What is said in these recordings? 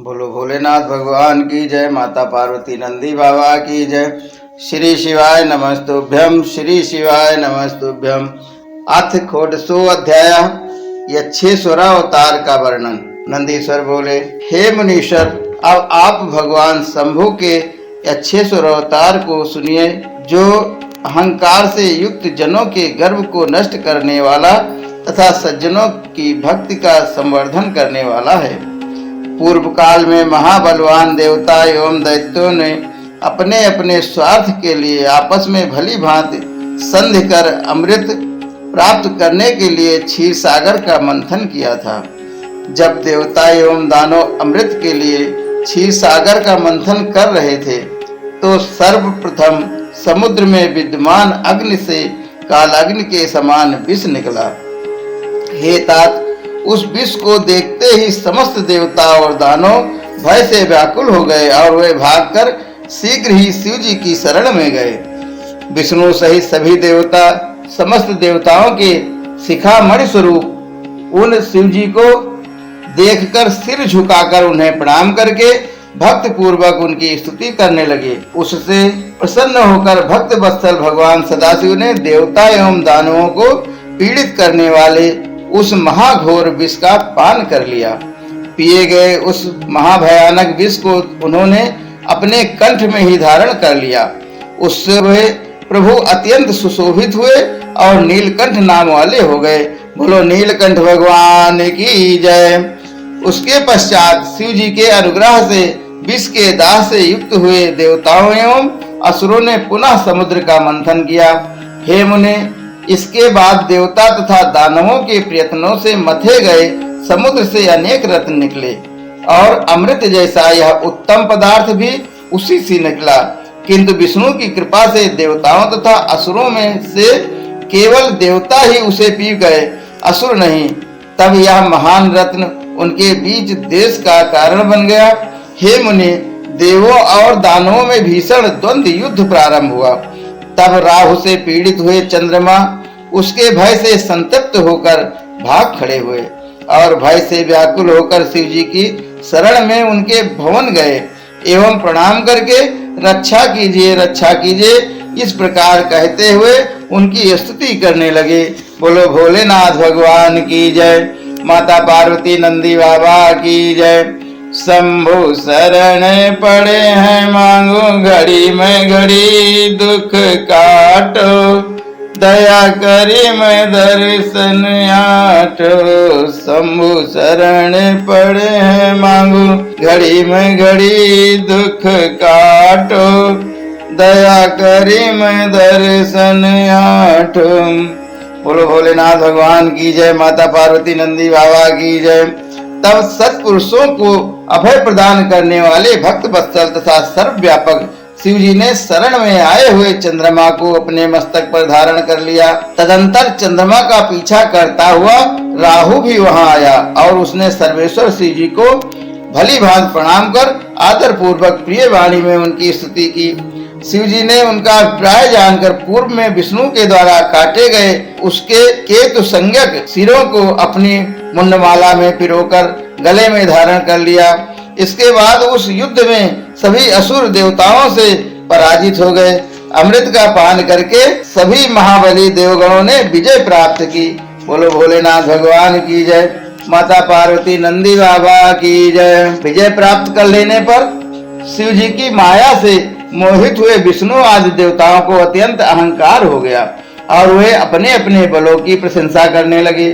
बोलो भोलेनाथ भगवान की जय। माता पार्वती नंदी बाबा की जय। श्री शिवाय नमस्तुभ्यम, श्री शिवाय नमस्तुभ्यम। अथ षोडशो अध्याय। यह 6 अवतार का वर्णन। नंदीश्वर बोले, हे मुनीश्वर, अब आप भगवान शंभु के यह 6 अवतार को सुनिए, जो अहंकार से युक्त जनों के गर्व को नष्ट करने वाला तथा सज्जनों की भक्ति का संवर्धन करने वाला है। पूर्व काल में महाबलवान देवता एवं दैत्यों ने अपने अपने स्वार्थ के लिए आपस में भली भांति संधि कर अमृत प्राप्त करने के लिए क्षीर सागर का मंथन किया था। जब देवता एवं दानव अमृत के लिए क्षीर सागर का मंथन कर रहे थे, तो सर्वप्रथम समुद्र में विद्यमान अग्नि से कालाग्नि के समान विष निकला। हे तात, उस विष को देखते ही समस्त देवता और दानव भय से व्याकुल हो गए और वे भागकर शीघ्र ही शिव जी की शरण में गए। विष्णु सहित सभी देवता समस्त देवताओं के शिखामणि स्वरूप उन शिव जी को देखकर सिर झुकाकर उन्हें प्रणाम करके भक्त पूर्वक उनकी स्तुति करने लगे। उससे प्रसन्न होकर भक्त वत्सल भगवान सदाशिव ने देवता एवं दानवों को पीड़ित करने वाले उस महाघोर विष का पान कर लिया। पिए गए उस महाभयानक विष को उन्होंने अपने कंठ में ही धारण कर लिया। उससे वे प्रभु अत्यंत सुशोभित हुए और नीलकंठ नाम वाले हो गए। बोलो नीलकंठ भगवान की जय। उसके पश्चात शिव जी के अनुग्रह से विष के दाह से युक्त हुए देवताओं एवं असुरों ने पुनः समुद्र का मंथन किया। हे मुने, इसके बाद देवता तथा दानवों के प्रयत्नों से मथे गए समुद्र से अनेक रत्न निकले और अमृत जैसा यह उत्तम पदार्थ भी उसी से निकला। किंतु विष्णु की कृपा से देवताओं तथा असुरों में से केवल देवता ही उसे पी गए, असुर नहीं। तब यह महान रत्न उनके बीच देश का कारण बन गया। हे मुनि, देवों और दानवों में भीषण द्वंद्व युद्ध प्रारंभ हुआ। तब राहु से पीड़ित हुए चंद्रमा उसके भय से संतप्त होकर भाग खड़े हुए और भय से व्याकुल होकर शिव जी की शरण में उनके भवन गए एवं प्रणाम करके रक्षा कीजिए, रक्षा कीजिए, इस प्रकार कहते हुए उनकी स्तुति करने लगे। बोलो भोलेनाथ भगवान की जय। माता पार्वती नंदी बाबा की जय। शंभु शरण पड़े हैं, मांगो घड़ी में घड़ी दुख काटो, दया करी मैं दर्शन आटो। शंभु शरण पड़े हैं, मांगो घड़ी में घड़ी दुख काटो, दया करी मैं दर्शन आटो। बोलो भोलेनाथ भगवान की जय। माता पार्वती नंदी बाबा की जय। तब सत्पुरुषों को अभय प्रदान करने वाले भक्त वत्सल तथा सर्वव्यापक शिव जी ने शरण में आए हुए चंद्रमा को अपने मस्तक पर धारण कर लिया। तदंतर चंद्रमा का पीछा करता हुआ राहु भी वहां आया और उसने सर्वेश्वर शिव जी को भली भांति प्रणाम कर आदर पूर्वक प्रिय वाणी में उनकी स्तुति की। शिव जी ने उनका अभिप्राय जानकर पूर्व में विष्णु के द्वारा काटे गए उसके केतु संज्ञक सिरों को अपनी मुंडमाला में पिरोकर गले में धारण कर लिया। इसके बाद उस युद्ध में सभी असुर देवताओं से पराजित हो गए। अमृत का पान करके सभी महाबली देवगणों ने विजय प्राप्त की। बोलो भोलेनाथ भगवान की जय। माता पार्वती नंदी बाबा की जय। विजय प्राप्त कर लेने पर शिव जी की माया से मोहित हुए विष्णु आदि देवताओं को अत्यंत अहंकार हो गया और वे अपने अपने बलों की प्रशंसा करने लगे।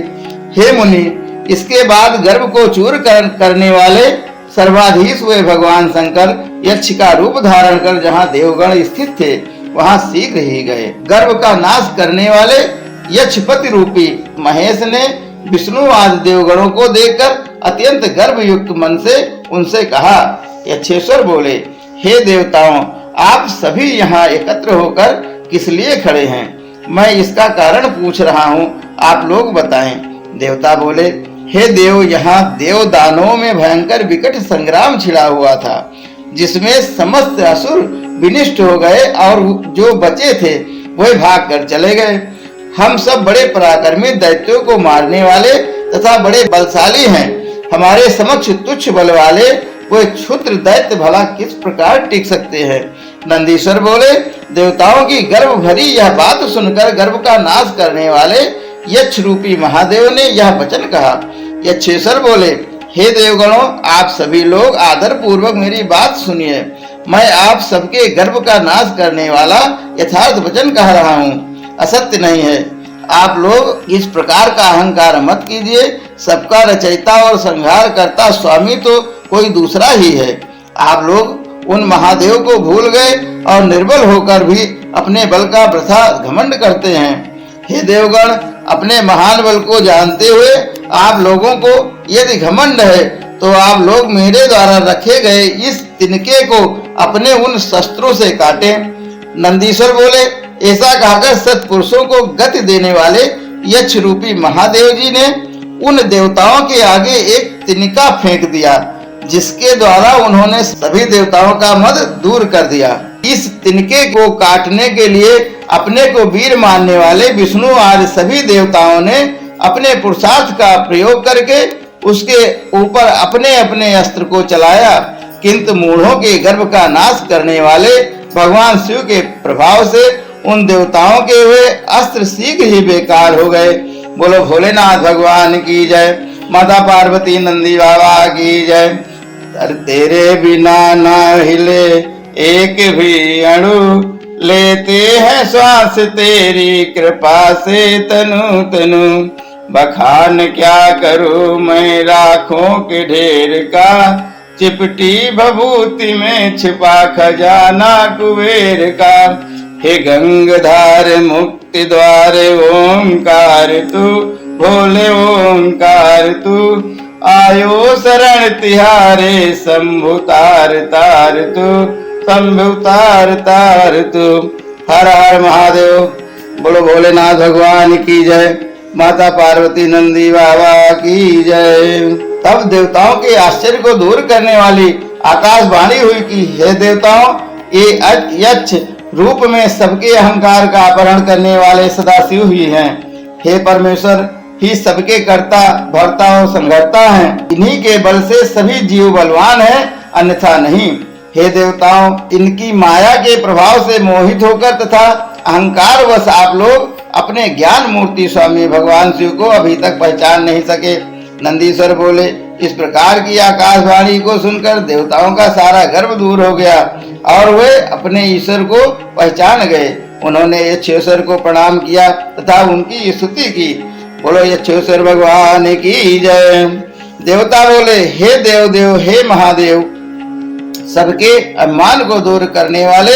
हे मुनि, इसके बाद गर्भ को चूर करने वाले सर्वाधीश हुए भगवान शंकर यक्ष का रूप धारण कर जहाँ देवगण स्थित थे वहाँ शीघ्र ही गए। गर्भ का नाश करने वाले यक्षपति रूपी महेश ने विष्णु आदि देवगणों को देखकर अत्यंत गर्भ युक्त मन से उनसे कहा। यक्षेश्वर बोले, हे देवताओं, आप सभी यहाँ एकत्र होकर किस लिए खड़े हैं? मैं इसका कारण पूछ रहा हूँ, आप लोग बताएं। देवता बोले, हे देव, यहाँ देव दानवों में भयंकर विकट संग्राम छिड़ा हुआ था, जिसमें समस्त असुर विनिष्ट हो गए और जो बचे थे वे भाग कर चले गए। हम सब बड़े पराक्रमी दैत्यों को मारने वाले तथा बड़े बलशाली हैं। हमारे समक्ष तुच्छ बल वाले वे क्षुद्र दैत्य भला किस प्रकार टिक सकते हैं। नंदीश्वर बोले, देवताओं की गर्भ भरी यह बात सुनकर गर्भ का नाश करने वाले यक्ष रूपी महादेव ने यह वचन कहा। यक्षेश्वर बोले, हे देवगणों, आप सभी लोग आदर पूर्वक मेरी बात सुनिए। मैं आप सबके गर्भ का नाश करने वाला यथार्थ वचन कह रहा हूँ, असत्य नहीं है। आप लोग इस प्रकार का अहंकार मत कीजिए। सबका रचयिता और संहार करता स्वामी तो कोई दूसरा ही है। आप लोग उन महादेव को भूल गए और निर्बल होकर भी अपने बल का वृथा घमंड करते हैं। हे देवगण, अपने महान बल को जानते हुए आप लोगों को यदि घमंड है तो आप लोग मेरे द्वारा रखे गए इस तिनके को अपने उन शस्त्रों से काटें। नंदीश्वर बोले, ऐसा कहकर सत्पुरुषों को गति देने वाले यक्ष रूपी महादेव जी ने उन देवताओं के आगे एक तिनका फेंक दिया, जिसके द्वारा उन्होंने सभी देवताओं का मद दूर कर दिया। इस तिनके को काटने के लिए अपने को वीर मानने वाले विष्णु आदि सभी देवताओं ने अपने पुरुषार्थ का प्रयोग करके उसके ऊपर अपने अपने अस्त्र को चलाया, किंतु मूढ़ों के गर्भ का नाश करने वाले भगवान शिव के प्रभाव से उन देवताओं के हुए अस्त्र शीघ्र ही बेकार हो गए। बोलो भोलेनाथ भगवान की जय, माता पार्वती नंदी बाबा की जय। तेरे बिना ना हिले एक भी अणु, लेते हैं श्वास तेरी कृपा से तनु तनु। बखान क्या करूं मैं लाखों के ढेर का, चिपटी भभूति में छिपा खजाना कुबेर का। हे गंगाधार मुक्ति द्वार ओंकार तू, भोले ओंकार तू। आयो शरण तिहारे शंभु तार तार तू, शंभु तार तार तू। हर हर महादेव। बोलो भोलेनाथ भगवान की जय, माता पार्वती नंदी बाबा की जय। तब देवताओं के आश्चर्य को दूर करने वाली आकाशवाणी हुई कि हे देवताओं, ये यक्ष रूप में सबके अहंकार का अपहरण करने वाले सदाशिव ही हैं। हे परमेश्वर ही सबके कर्ता भरता और संघर्ता हैं। इन्हीं के बल से सभी जीव बलवान हैं, अन्यथा नहीं। हे देवताओं, इनकी माया के प्रभाव से मोहित होकर तथा अहंकार वश आप लोग अपने ज्ञान मूर्ति स्वामी भगवान शिव को अभी तक पहचान नहीं सके। नंदीश्वर बोले, इस प्रकार की आकाशवाणी को सुनकर देवताओं का सारा गर्व दूर हो गया और वे अपने ईश्वर को पहचान गए। उन्होंने यक्षेश्वर को प्रणाम किया तथा उनकी स्तुति की। बोलो यक्षेश्वर भगवान की जय। देवता बोले, हे देव देव, हे महादेव, सबके अभिमान को दूर करने वाले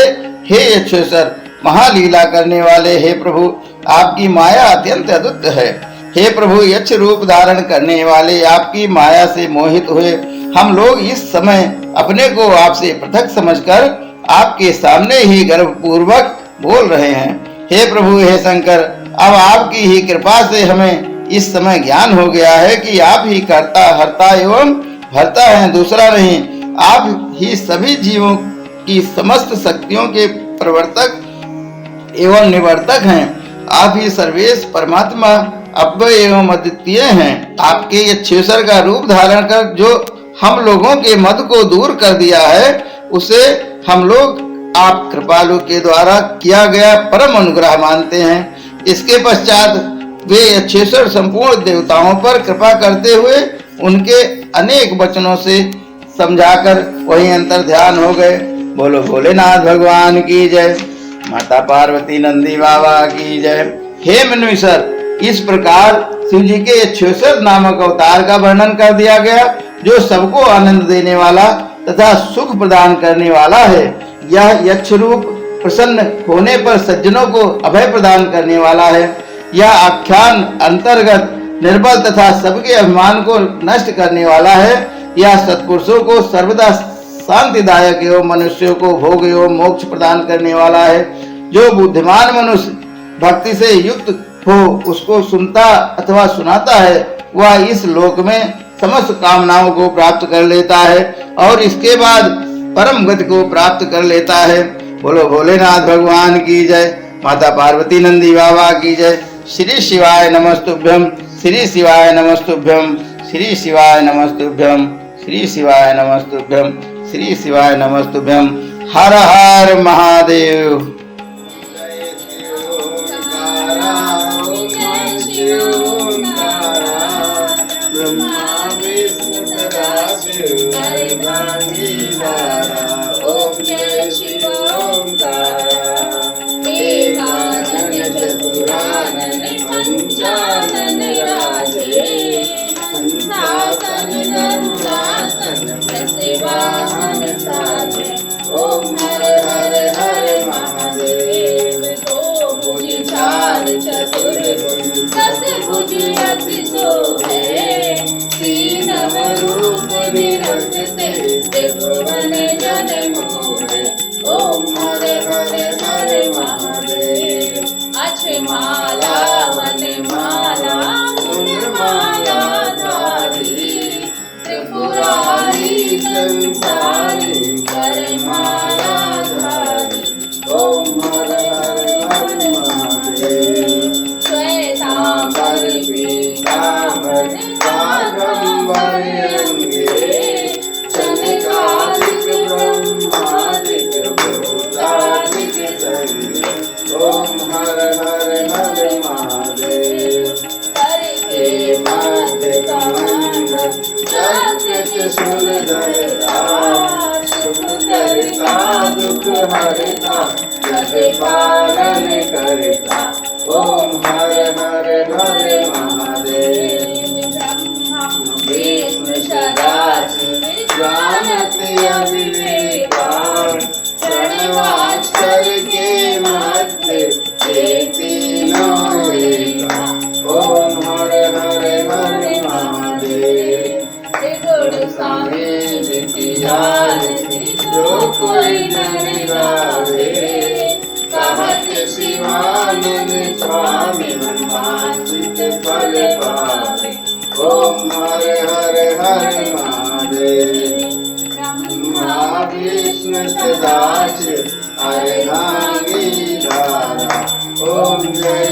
हे यक्षेश्वर, महालीला करने वाले हे प्रभु, आपकी माया अत्यंत अद्भुत है। हे प्रभु, यक्ष रूप धारण करने वाले आपकी माया से मोहित हुए हम लोग इस समय अपने को आपसे पृथक समझकर आपके सामने ही गर्वपूर्वक बोल रहे हैं। हे प्रभु, हे शंकर, अब आपकी ही कृपा से हमें इस समय ज्ञान हो गया है कि आप ही कर्ता हरता एवं भरता हैं, दूसरा नहीं। आप ही सभी जीवों की समस्त शक्तियों के प्रवर्तक एवं निवर्तक हैं। आप ही सर्वेश परमात्मा अव्यय एवं अद्वितीय हैं। आपके यक्षेश्वर का रूप धारण कर जो हम लोगों के मद को दूर कर दिया है, उसे हम लोग आप कृपालु के द्वारा किया गया परम अनुग्रह मानते हैं। इसके पश्चात वे यक्षेश्वर संपूर्ण देवताओं पर कृपा करते हुए उनके अनेक वचनों से समझाकर वही अंतर ध्यान हो गए। बोलो भोलेनाथ भगवान की जय, माता पार्वती नंदी बाबा की जय। हे मनुष्य, इस प्रकार शिव जी के यक्षेश्वर नामक अवतार का वर्णन कर दिया गया, जो सबको आनंद देने वाला तथा सुख प्रदान करने वाला है। यह यक्ष रूप प्रसन्न होने पर सज्जनों को अभय प्रदान करने वाला है। यह आख्यान अंतर्गत निर्बल तथा सबके अभिमान को नष्ट करने वाला है। यह सत्पुरुषों को सर्वदा शांतिदायक एवं मनुष्यों को भोग एवं मोक्ष प्रदान करने वाला है। जो बुद्धिमान मनुष्य भक्ति से युक्त हो उसको सुनता अथवा सुनाता है, वह इस लोक में समस्त कामनाओं को प्राप्त कर लेता है और इसके बाद परम गति को प्राप्त कर लेता है। बोलो भोलेनाथ भगवान की जय, माता पार्वती नंदी बाबा की जय। श्री शिवाय नमस्तुभ्यम, श्री शिवाय नमस्तुभ्यम, श्री शिवाय नमस्तुभ्यम, श्री शिवाय नमस्तुभ्यं, श्री शिवाय नमस्तुभ्यं। हर हर महादेव। ब्रह्मा विष्णु सदाशिव ओम जय शिव ओंकारा। एकानन चतुरानन पंचानन राजे, हंसासन गरुडासन वृषि वाहन साजे। ओम हर हर हर महादेव। तो भुजि चार चतुर्भुज दस भुजि अति शोभे। तीन रूप निरखते त्रिभुवन जन मोहे। ओम हर हर हर महादेव। अक्ष माला वन माला मुन माला धारी, त्रिपुरारी संसारी कर माला धारी। ओम हर हर हर महादेव। श्वेतांबर पीतांबर काकंबर अंगे, शनकादिक ब्रह्मादिक भूतादिक संगे। ओम हर हर हर महादेव। हर के मध्य कमंडल चक्र सुरधरता, सुख करता दुख हरता प्रतिपालन करता। ओम हर हर हर महादेव। ब्रह्मा विष्णु सदाशिव जानति अविवेकान, प्रणवाक्षर के मध्य एक तीनों एका। ओम हर हर हर महादेव। त्रिगुण समेत तिहारति जो कोई नर गावे, कहत शिवानंद स्वामी वांछित फल पावे। ओम हर हर हर महादेव। ब्रह्मा विष्णु सदाशिव अर्धांगी धारा। ओम जय